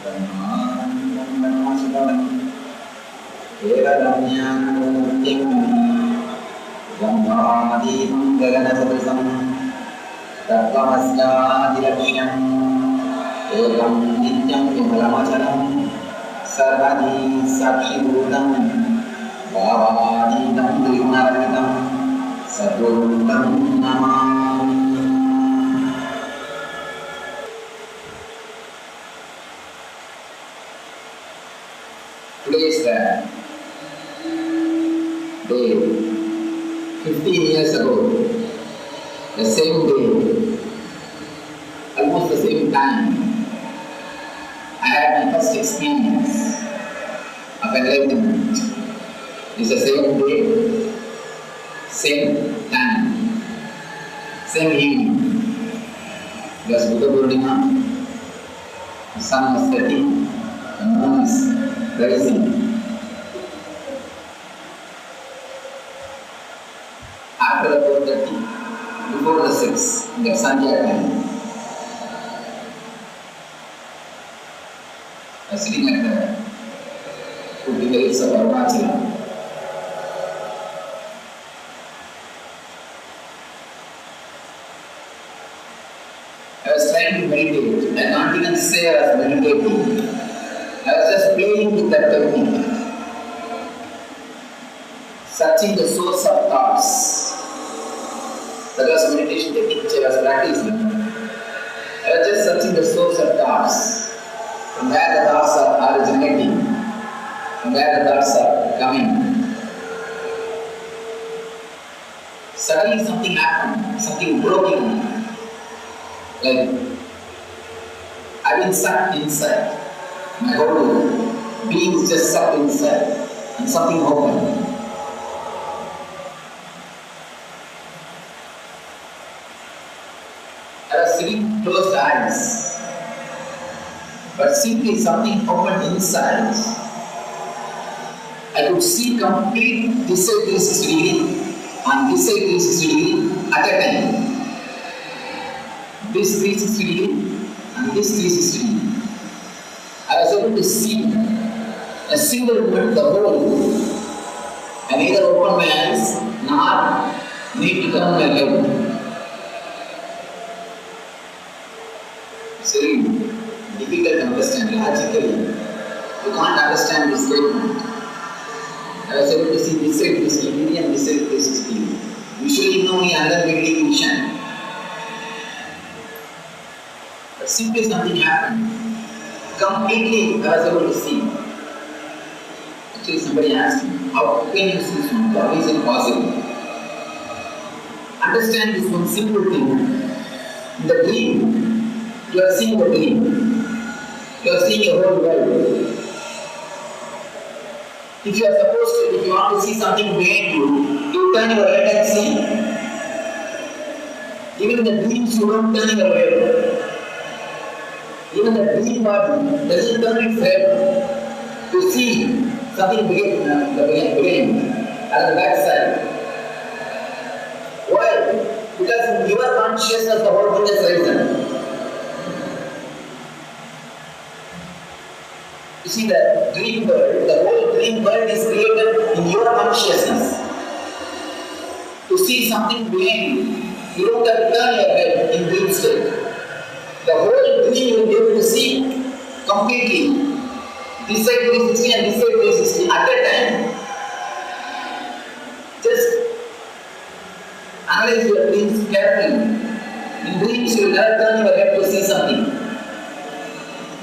Paramashivam Evalamyanamurtim Brahmadimam Gaganasabrisam Tattvamasyadirapshyam Ekam Nityam Vimalamachalam Sarvadi Sakshibhutam Bhavaditam Drinaravitam Sadhutam Namam. Today is the day 15 years ago, the same day, almost the same time, I had my first experience of enlightenment. It's the same day, same time, same evening. It was Buddha Purnima, the sun was setting, the moon is rising. After the 4:30, before the 6, in the Sandhya time, I was sitting at the foot in the hills of Paramashivam. I was trying to meditate. I can't even say I was meditating. I was just playing with that technique, searching the source of thoughts. That was meditation technique which I was practicing. I was just searching the source of thoughts, from where the thoughts are originating, from where the thoughts are coming. Suddenly something happened, something broke in me. Like I've been sucked inside. My whole being is just sucked inside, and something opened. I was sitting closed eyes, but simply something opened inside. I could see complete this side 360 degree and this side 360 degree at a time. This 360 degree and this 360 degree. I was able to see a single moment the whole. I neither open my eyes nor need to turn my head. It's very difficult to understand logically. You can't understand this statement. I was able to see this side 360 degree and this side 360 degree. Usually you know me under meditation vision. But simply something happened. Completely I was able to see. Actually somebody asked me, how can you see something? How is it possible? Understand this one simple thing. In the dream, you are seeing the dream. You are seeing a whole world. If you are supposed to, if you want to see something behind you, you turn your head and see. Even in the dreams you don't turn your head. Even the dream body doesn't turn its head to see something behind at the back side. Why? Because in your consciousness the whole thing is risen. You see the dream world, the whole dream world is created in your consciousness. To see something behind you don't have to turn your head in dream state. The whole dream you will be able to see completely. This side 360 and this side 360 at a time. Just analyze your dreams carefully. In dreams you will never turn your head to see something.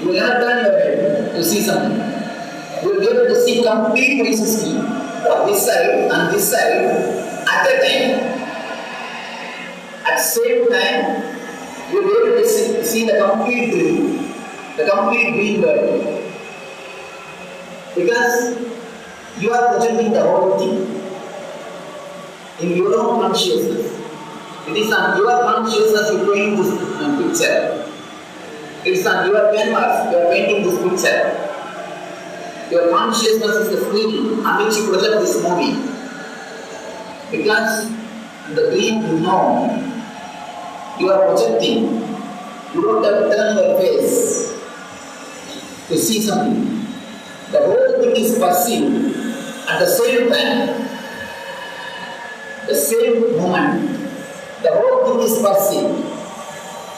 You will never turn your head to see something. You will be able to see complete 360 on this side and this side at a time. At the same time, you will be able to see the complete dream world. Because you are projecting the whole thing in your own consciousness. It is on your consciousness you paint this picture. It is on your canvas you are painting this picture. Your consciousness is the screen on which you project this movie. Because in the dream you know you are projecting. You don't have to turn your face. to see something. The whole thing is perceived at the same time, the same moment. The whole thing is perceived.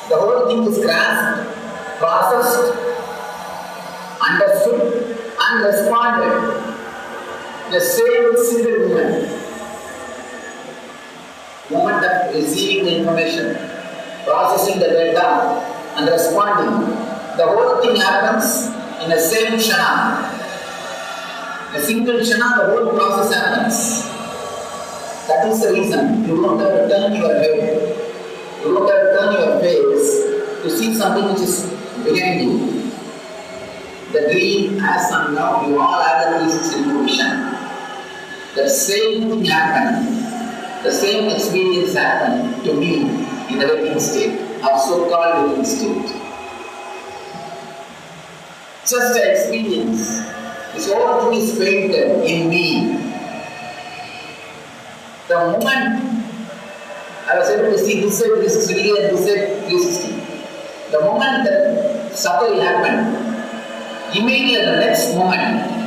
The whole thing is grasped, processed, understood, and responded. The same single moment of receiving the information, processing the data, and responding. The whole thing happens in the same kshana. A single kshana, the whole process happens. That is the reason you don't have to turn your head, you don't have to turn your face to see something which is behind you. The dream, as and now, you all have the 360 vision. The same thing happened, the same experience happened to me in the waking state, or so-called waking state. Just an experience. This whole thing is painted in me. The moment I was able to see this side 360 and this side 360, the moment that suffering happened, immediately the next moment,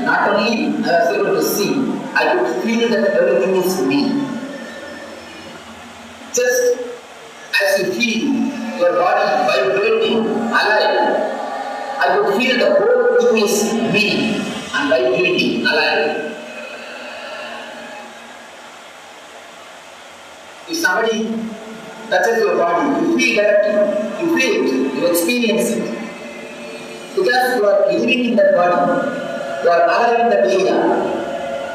not only I was able to see, I could feel that everything is me. Just as you feel your body vibrating, alive, I could feel the whole thing is me and vibrating, alive. If somebody touches your body, you feel that, you feel it, you experience it. Because you are living in that body. You are alive in that area.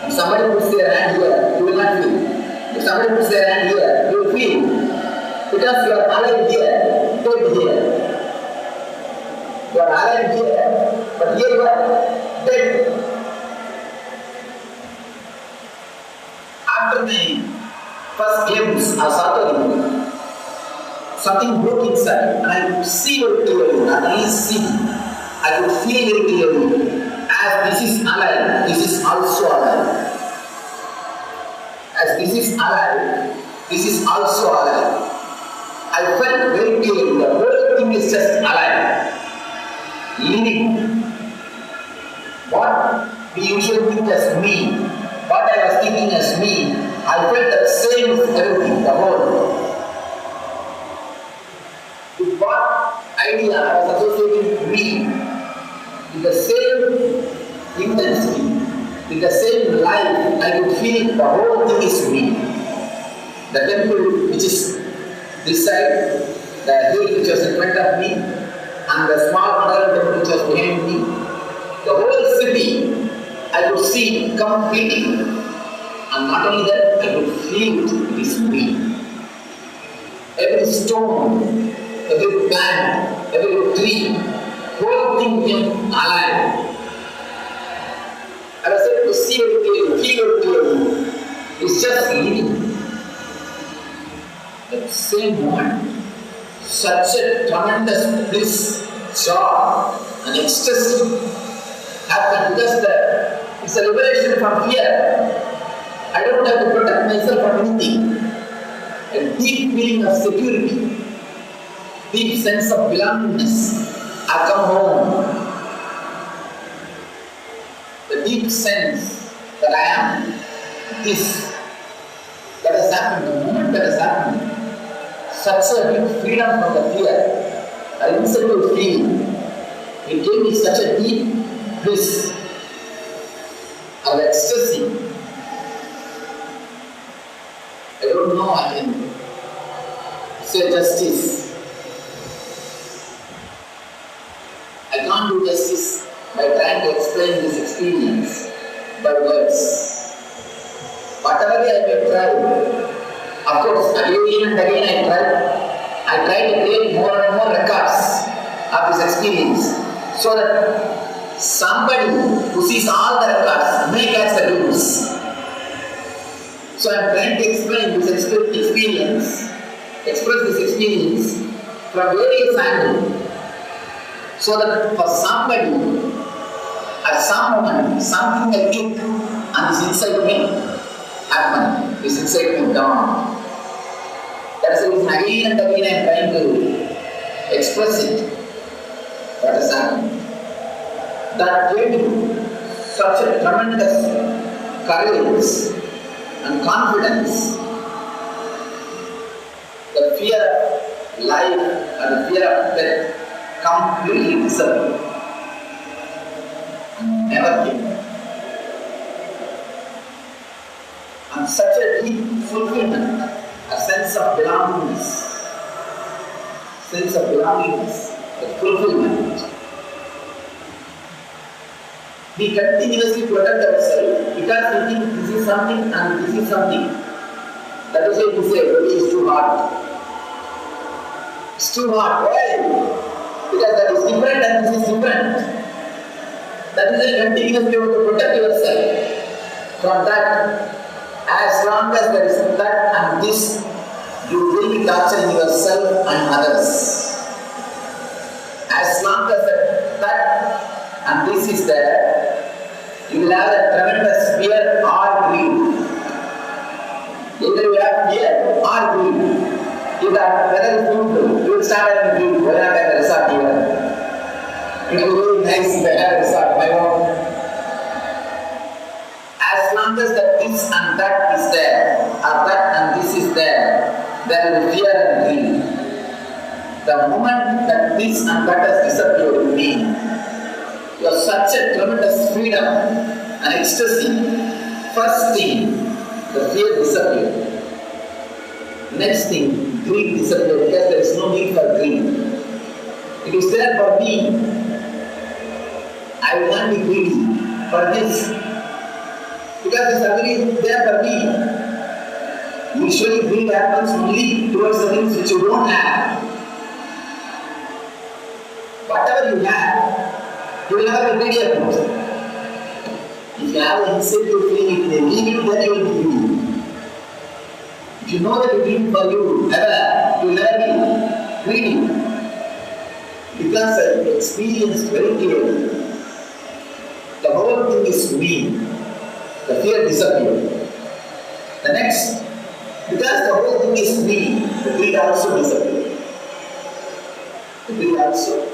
If somebody puts their hand here, you will not feel. If somebody puts their hand here, you will feel. Because you are alive here, dead here. You are alive here, but here you are dead. After my first glimpse, I started something broke inside, and I could see very clearly, not only see, I could feel very clearly. As this is alive, this is also alive. As this is alive, this is also alive. I felt very clearly the whole thing is just alive, living. What we usually think as me, what I was thinking as me, I felt the same with everything, the whole. With what idea I was associating with me, with the same intensity, with the same life, I could feel the whole thing is me. The temple which is this side, the hill which was in front of me, and the small modern temple which was behind me, the whole city I could see completely. And not only that, I could feel it is me. Every stone, every plant, every tree, whole thing became alive. I was able to see it clearly, feel it clearly. It's just living. At the same moment, such a tremendous bliss, joy, and ecstasy happened because it's a liberation from fear. I don't have to protect myself from anything. A deep feeling of security, deep sense of belongingness. I come home. The deep sense that I am this. That has happened, the moment that has happened. Such a big freedom from the fear. I instantly feel. It gave me such a deep bliss of ecstasy. I don't know, I can say justice. I can't do justice by trying to explain this experience by words. Whatever I may try, of course, again and again I try to create more and more records of this experience so that somebody who sees all the records may catch the glimpse. So I am trying to explain this experience, express this experience from various angles, so that for somebody, at some moment, something will click and this insight may happen, this insight may dawn. That's the reason again and again I am trying to express it. What has happened? that gave me such a tremendous courage and confidence. The fear of life and the fear of death completely disappeared and never came. And such a deep fulfillment, a sense of belongingness, the fulfillment. We continuously protect ourselves because we think this is something and this is something. That is why we say body is too hard. It's too hard. Why? Because that is different and this is different. That is why you continuously have to protect yourself from that. As long as there is that and this, you will be torturing yourself and others. As long as that and this is there, you will have a tremendous fear or greed. Either you have fear or greed. If that weather is good, you will start having greed. Why not have a resort here? It will be very nice if I have a resort, my own. As long as that this and that is there, or that and this is there, there will be fear and greed. The moment that this and that has disappeared in me, you have such a tremendous freedom and ecstasy. First thing, the fear disappeared. Next thing, greed disappeared because there is no need for greed. It is there for me. I will not be greedy for this. Because this ability is there for me. Usually greed happens only towards the things which you don't have. Whatever you have, you will never be greedy about it. If you have an insecure feeling, if you need it, then you will be greedy. If you know that it is for you, you will never be greedy. Because I experienced very clearly, the whole thing is me. The fear disappeared. The next, because the whole thing is me, the greed also disappeared. The greed also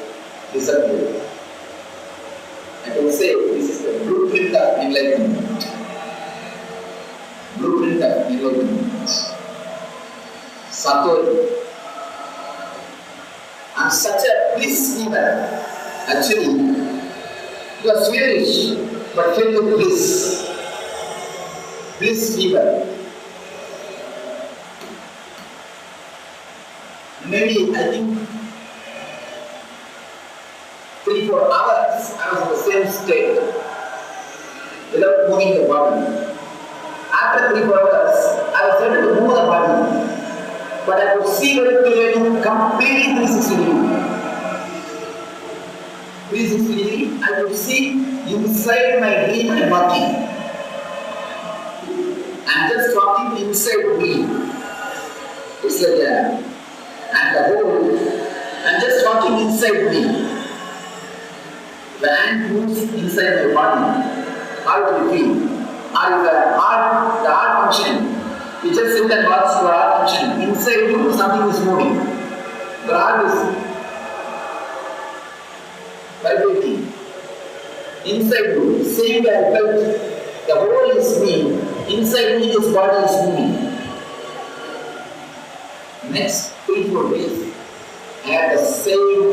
disappeared. I can say this is the blueprint of enlightenment. Blueprint of enlightenment. Satori. I'm such a bliss giver. Actually, you are Swedish, but filled with bliss. Bliss giver. Maybe, I think, 3-4 hours I was in the same state without moving the body. After 3-4 hours, I was able to move the body, but I could see very clearly, completely 360 degrees. 360 degrees, I could see inside my dream and walking. I'm just walking inside me. It's like that. And the whole, I'm just walking inside me. The hand moves inside my body. How do you feel? Or the heart function. You just sit and watch the heart function. Inside you, something is moving. The heart is vibrating. Inside you, same way I felt. The whole is me. Inside me, this body is moving. Next 3-4 days, I had the same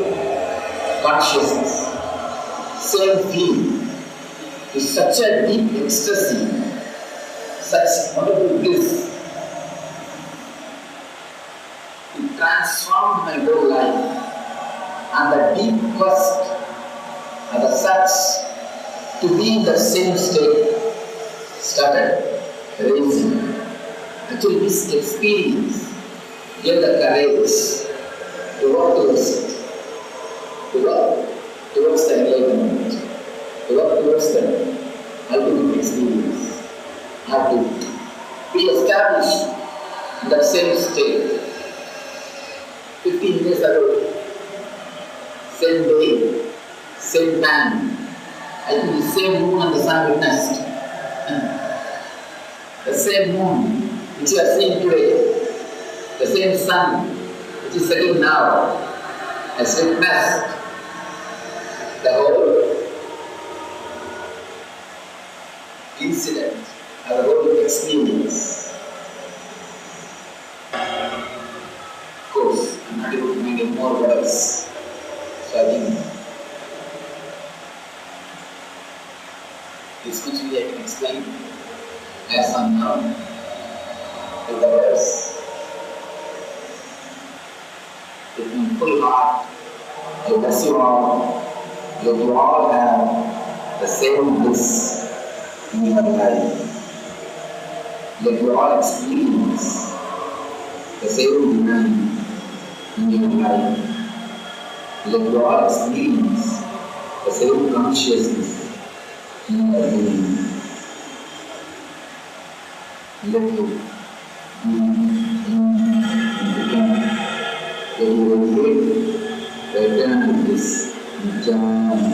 consciousness, same feeling. It's such a deep ecstasy, such wonderful bliss. It transformed my whole life. And the deep quest and the search to be in the same state started raising. Actually, this experience gave the courage to work towards it, to work towards the enlightenment, to work towards the ultimate experience. Have to be established in that same state. 15 years ago, same day, same time, I think the same moon and the sun witnessed. The same moon which you are seeing today, the same sun which is setting now, has witnessed the whole incident or the whole experience. Of course, I'm not able to make any more words. So I think this much I can explain as on now with the words. With my full heart, I bless you all. You all have the same bliss in your life. Let you all experience the same divine in your life. Let you all experience the same consciousness in your being. Let you return to this Nithyananda.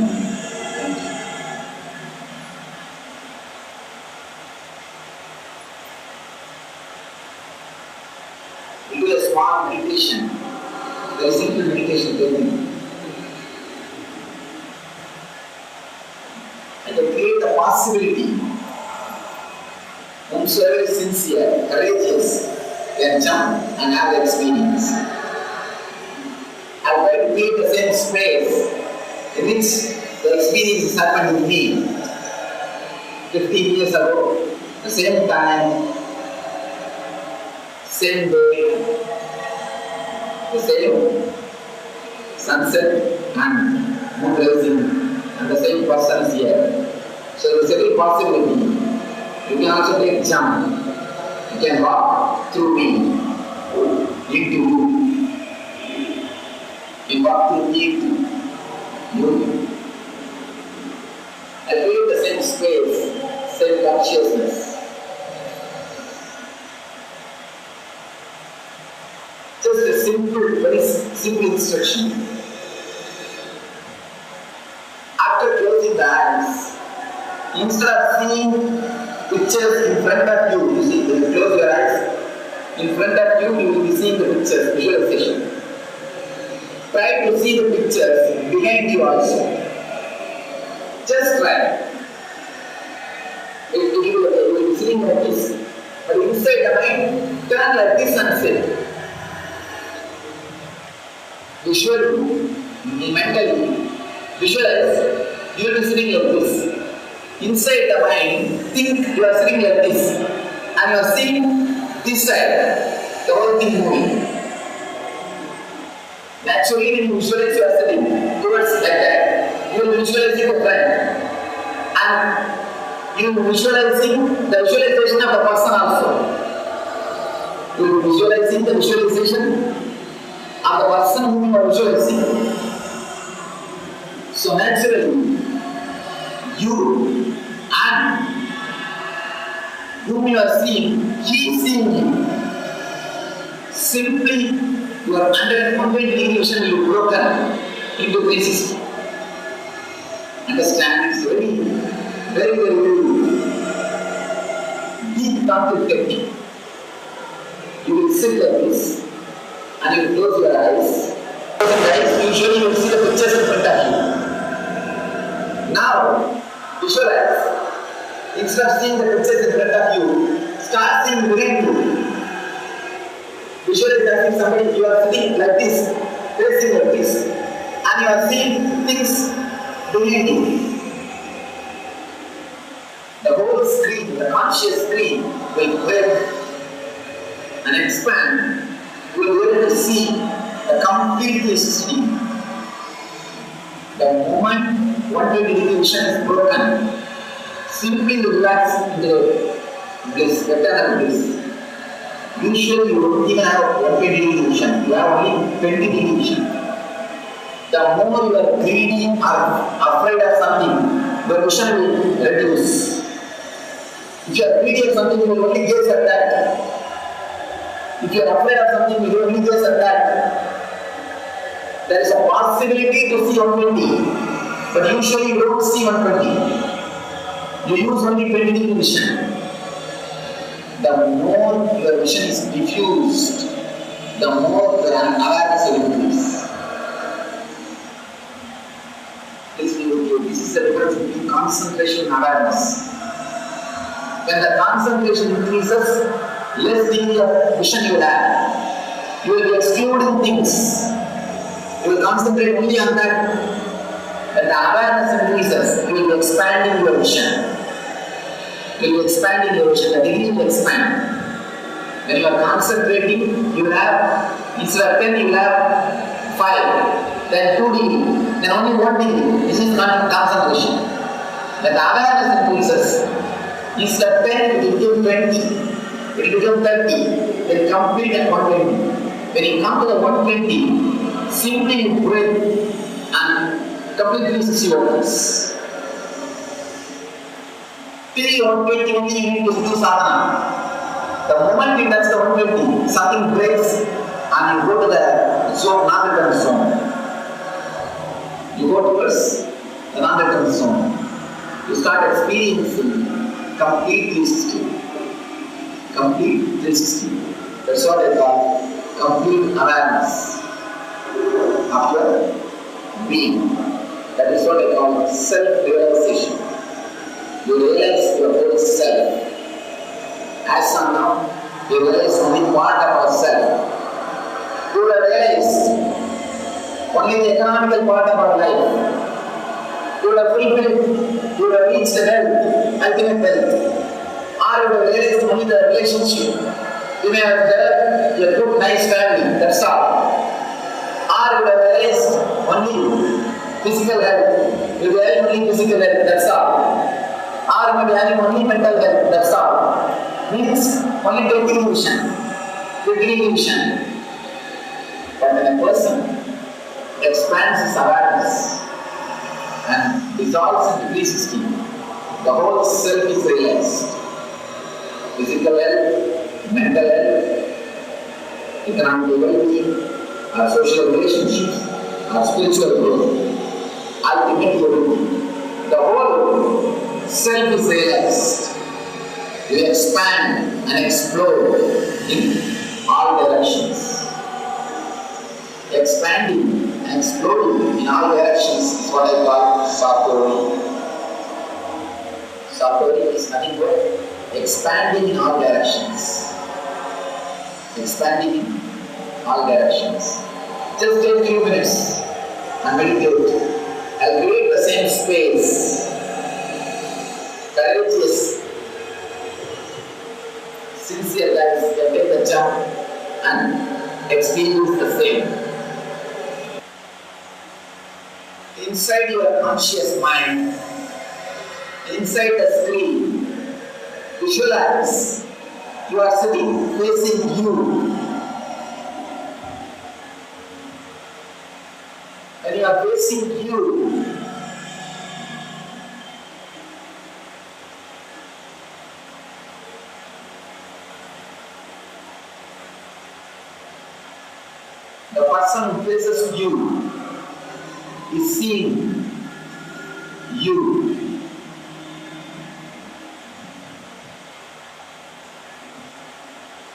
We do a small meditation, very simple meditation technique. And to create the possibility, whomsoever is sincere, courageous, can jump and have the experience. I try to create the same space in which the experience happened with me 15 years ago, the same time, same day, the same sunset and moon rising, and the same person is here. So there is every possibility. You can also take jump. You can walk through me, into you. You walk through me into you. I create the same space, same consciousness. Just a simple, very simple instruction. After closing the eyes, instead of seeing pictures in front of you, you see, when you close your eyes, in front of you, you will be seeing the pictures, visualization. Try to see the pictures behind you also. Just try. You will be seeing like this. But inside the mind, turn like this and sit. Visually, mentally, visualize, you will be sitting like this. Inside the mind, think you are sitting like this. And you are seeing this side, the whole thing moving. Naturally, when you visualize you are sitting towards like that, you will visualize the front. And you will be visualizing the visualization of the person also. You will be visualizing the visualization of the person whom you are visualizing. So naturally, you and whom you are seeing, he is seeing you. Simply, your understanding illusion will be broken into pieces. Understand is very, very, very deep concept technique. You will sit like this and you will close your eyes. Usually you will see the pictures in front of you. Now, visualize. Instead of seeing the pictures in front of you, start seeing behind you. Visualize that if somebody, you are sitting like this, facing like this, and you are seeing things behind you. The whole screen, the conscious screen, will break and expand. You will be able to see the complete 360. The moment 120 vision is broken, simply relax into this, return bliss. Usually you don't even have 120 vision, you have only 20 vision. The more you are greedy or afraid of something, your vision will reduce. If you are greedy of something, you will only gaze at that. If you are afraid of something, you will only gaze at that. There is a possibility to see 120, but usually you don't see 120. You use only 20 vision. The more your vision is diffused, the more your awareness will increase. This is the difference between concentration and awareness. When the concentration increases, less degree of vision you will have. You will be excluding things. You will concentrate only on that. When the awareness increases, you will be expanding your vision. You will be expanding your vision. The degree will expand. When you are concentrating, you will have, instead of 10, you will have 5, then 2 degree, then only 1 degree. This is not concentration. When the awareness increases, instead of 10, it will become 20, it will become 30, then complete at 120. When you come to the 120, simply you breathe and completely cease your focus. Till 120 only you need to do sadhana. The moment you touch the 120, something breaks and you go to the zone, non-return zone. You go towards the non-return zone. You start experiencing complete 360. Complete 360. That's what I call complete awareness of your being. That is what I call self-realization. You realize your whole self. As of now, you realize only part of ourselves. You have realized only the economical part of our life. You have fulfilled, you have reached the health, ultimate health. Or you have realized only the relationship. You may have developed a good, nice family, that's all. Or you have realized only physical health. You have only physical health, that's all. Or you may be having only mental health, that's all. Means only taking vision, beginning vision. But when a person expands his awareness and dissolves into 360, the whole self is realized. Physical health, mental health, economic well-being, our social relationships, our spiritual growth, ultimate unity. The whole self is realized. You expand and explode in all directions. Expanding and exploding in all directions is what I call Satori. Satori is nothing but expanding in all directions. Expanding in all directions. Just take a few minutes and meditate. I'll create the same space. Courageous, sincere guys can take the jump and experience the same. Inside your conscious mind, inside the screen, visualize you are sitting facing you. When you are facing you, the person who faces you is seeing you.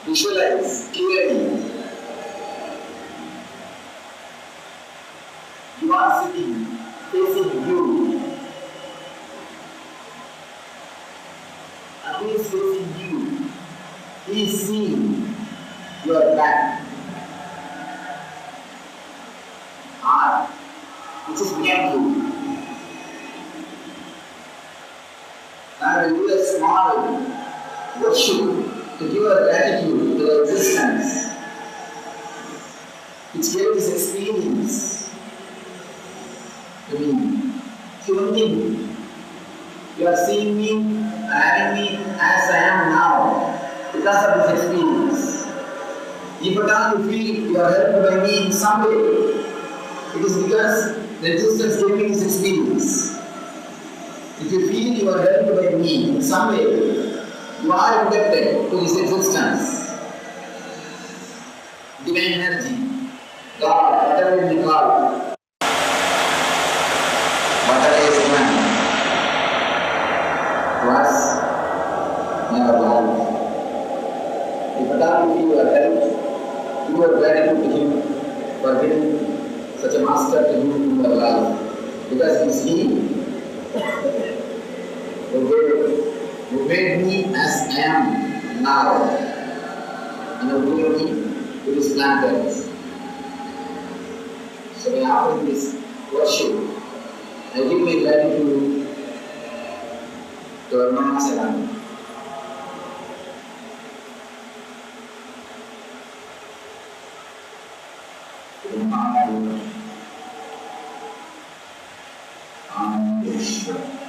Visualize clearly. You are sitting facing you. And who is facing you? He is seeing your back. Heart, which is behind you. Now we do a small worship to give our gratitude to the existence which gave this experience to me. Human being, you are seeing me and having me as I am now because of this experience. If at all you feel you are helped by me in some way, it is because the existence gave me this experience. If you feel you are helped by me in some way, you are indebted to this existence. Divine energy, God, whatever you call, whatever is man, to us, never life. If at all you feel you are helped, you are gratitude to Him for giving such a master to you in your life. Because it is He who who made me as I am now, and who gave me to this planet. So by offering this worship, I give my gratitude to our mamas around me. To the Mama, Anandeshwar.